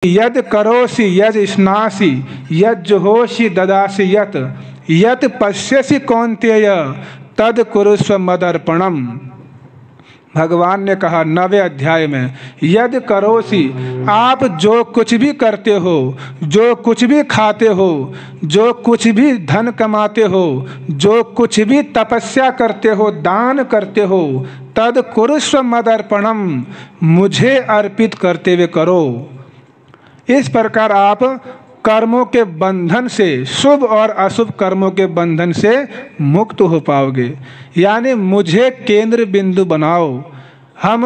यद करोसि यज स्नासि यज जुहोषि ददासि यत यत पश्यसि कौन्तेय तद कुरुस्व मदर्पणम। भगवान ने कहा 9वें अध्याय में, यद करोसि, आप जो कुछ भी करते हो, जो कुछ भी खाते हो, जो कुछ भी धन कमाते हो, जो कुछ भी तपस्या करते हो, दान करते हो, तद कुरुस्व मदर्पणम, मुझे अर्पित करते हुए करो। इस प्रकार आप कर्मों के बंधन से, शुभ और अशुभ कर्मों के बंधन से मुक्त हो पाओगे। यानी मुझे केंद्र बिंदु बनाओ। हम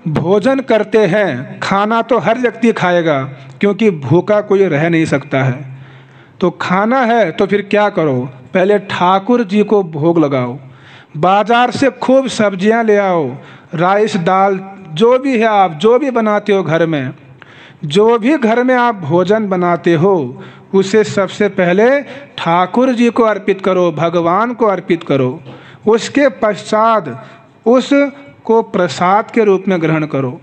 भोजन करते हैं, खाना तो हर व्यक्ति खाएगा क्योंकि भूखा कोई रह नहीं सकता है। तो खाना है तो फिर क्या करो, पहले ठाकुर जी को भोग लगाओ, बाजार से खूब सब्जियां ले आओ, राइस दाल जो भी है, आप जो भी बनाते हो घर में, जो भी घर में आप भोजन बनाते हो उसे सबसे पहले ठाकुर जी को अर्पित करो, भगवान को अर्पित करो। उसके पश्चात उसको प्रसाद के रूप में ग्रहण करो।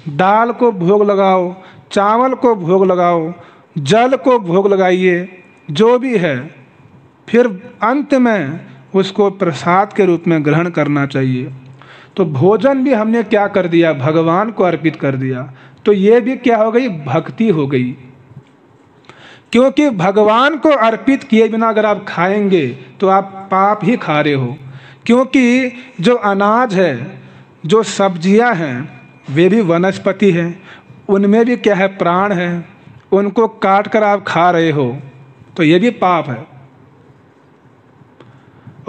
दाल को भोग लगाओ, चावल को भोग लगाओ, जल को भोग लगाइए, जो भी है, फिर अंत में उसको प्रसाद के रूप में ग्रहण करना चाहिए। तो भोजन भी हमने क्या कर दिया, भगवान को अर्पित कर दिया। तो ये भी क्या हो गई, भक्ति हो गई। क्योंकि भगवान को अर्पित किए बिना अगर आप खाएंगे तो आप पाप ही खा रहे हो। क्योंकि जो अनाज है, जो सब्जियां हैं, वे भी वनस्पति हैं, उनमें भी क्या है, प्राण है। उनको काट कर आप खा रहे हो तो ये भी पाप है।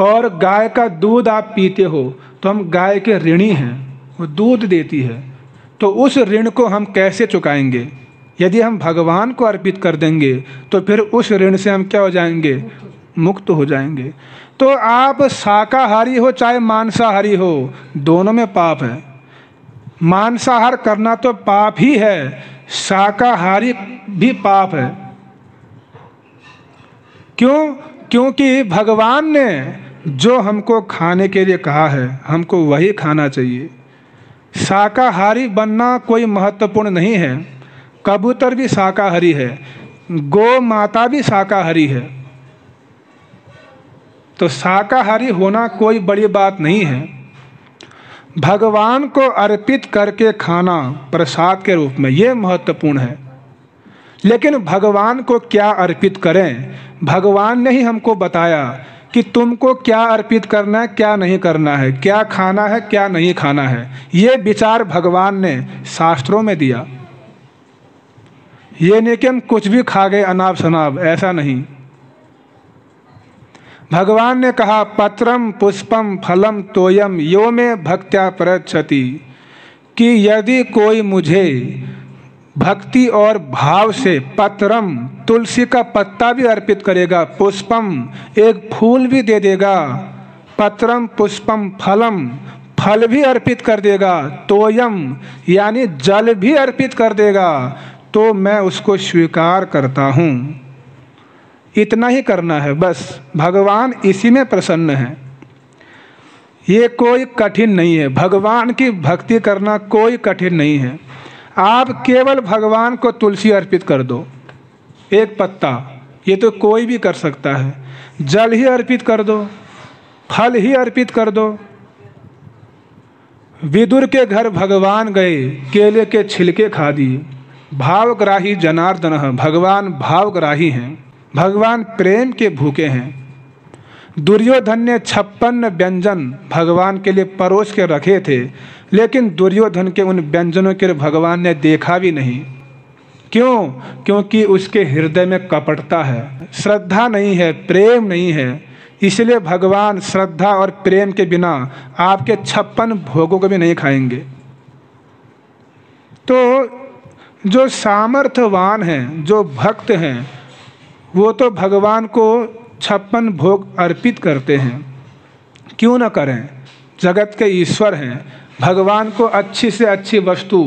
और गाय का दूध आप पीते हो तो हम गाय के ऋणी हैं, वो दूध देती है, तो उस ऋण को हम कैसे चुकाएंगे। यदि हम भगवान को अर्पित कर देंगे तो फिर उस ऋण से हम क्या हो जाएंगे, मुक्त हो जाएंगे। तो आप शाकाहारी हो चाहे मांसाहारी हो, दोनों में पाप है। मांसाहार करना तो पाप ही है, शाकाहारी भी पाप है। क्यों? क्योंकि भगवान ने जो हमको खाने के लिए कहा है, हमको वही खाना चाहिए। शाकाहारी बनना कोई महत्वपूर्ण नहीं है। कबूतर भी शाकाहारी है, गौ माता भी शाकाहारी है। तो शाकाहारी होना कोई बड़ी बात नहीं है। भगवान को अर्पित करके खाना प्रसाद के रूप में, ये महत्वपूर्ण है। लेकिन भगवान को क्या अर्पित करें, भगवान ने ही हमको बताया कि तुमको क्या अर्पित करना है, क्या नहीं करना है, क्या खाना है, क्या नहीं खाना है। ये विचार भगवान ने शास्त्रों में दिया। ये नहीं कि हम कुछ भी खा गए अनाप शनाप, ऐसा नहीं। भगवान ने कहा, पत्रम पुष्पम फलम तोयम यो में भक्त्या प्रयच्छति, कि यदि कोई मुझे भक्ति और भाव से पत्रम, तुलसी का पत्ता भी अर्पित करेगा, पुष्पम, एक फूल भी दे देगा, पत्रम पुष्पम फलम, फल भी अर्पित कर देगा, तोयम यानी जल भी अर्पित कर देगा, तो मैं उसको स्वीकार करता हूँ। इतना ही करना है बस। भगवान इसी में प्रसन्न है। ये कोई कठिन नहीं है। भगवान की भक्ति करना कोई कठिन नहीं है। आप केवल भगवान को तुलसी अर्पित कर दो, एक पत्ता, ये तो कोई भी कर सकता है। जल ही अर्पित कर दो, फल ही अर्पित कर दो। विदुर के घर भगवान गए, केले के छिलके खा दिए। भावग्राही जनार्दन, भगवान भावग्राही हैं, भगवान प्रेम के भूखे हैं। दुर्योधन ने 56 व्यंजन भगवान के लिए परोस के रखे थे, लेकिन दुर्योधन के उन व्यंजनों के भगवान ने देखा भी नहीं। क्यों? क्योंकि उसके हृदय में कपटता है, श्रद्धा नहीं है, प्रेम नहीं है। इसलिए भगवान श्रद्धा और प्रेम के बिना आपके 56 भोगों को भी नहीं खाएंगे। तो जो सामर्थ्यवान हैं, जो भक्त हैं, वो तो भगवान को 56 भोग अर्पित करते हैं। क्यों न करें, जगत के ईश्वर हैं। भगवान को अच्छी से अच्छी वस्तु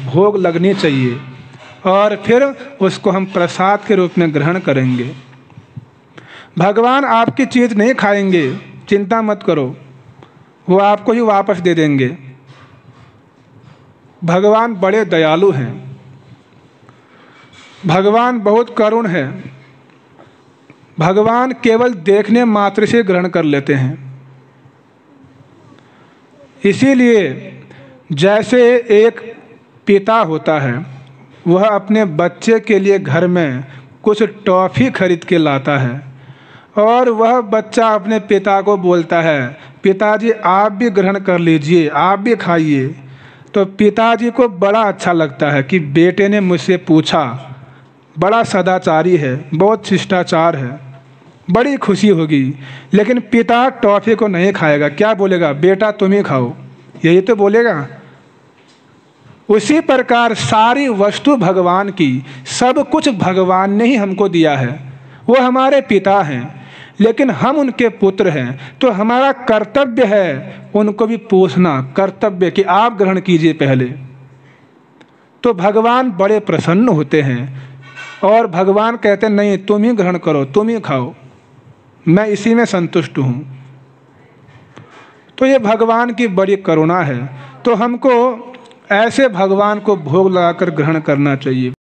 भोग लगनी चाहिए और फिर उसको हम प्रसाद के रूप में ग्रहण करेंगे। भगवान आपकी चीज़ नहीं खाएंगे, चिंता मत करो, वो आपको ही वापस दे देंगे। भगवान बड़े दयालु हैं। भगवान बहुत करुण है। भगवान केवल देखने मात्र से ग्रहण कर लेते हैं। इसीलिए जैसे एक पिता होता है, वह अपने बच्चे के लिए घर में कुछ टॉफ़ी खरीद के लाता है और वह बच्चा अपने पिता को बोलता है, पिताजी आप भी ग्रहण कर लीजिए, आप भी खाइए। तो पिताजी को बड़ा अच्छा लगता है कि बेटे ने मुझसे पूछा, बड़ा सदाचारी है, बहुत शिष्टाचार है, बड़ी खुशी होगी। लेकिन पिता टॉफ़ी को नहीं खाएगा, क्या बोलेगा, बेटा तुम ही खाओ, यही तो बोलेगा। उसी प्रकार सारी वस्तु भगवान की, सब कुछ भगवान ने ही हमको दिया है। वो हमारे पिता हैं, लेकिन हम उनके पुत्र हैं, तो हमारा कर्तव्य है उनको भी पूछना, कर्तव्य कि आप ग्रहण कीजिए पहले। तो भगवान बड़े प्रसन्न होते हैं और भगवान कहते हैं नहीं, तुम ही ग्रहण करो, तुम ही खाओ, मैं इसी में संतुष्ट हूँ। तो ये भगवान की बड़ी करुणा है। तो हमको ऐसे भगवान को भोग लगाकर ग्रहण करना चाहिए।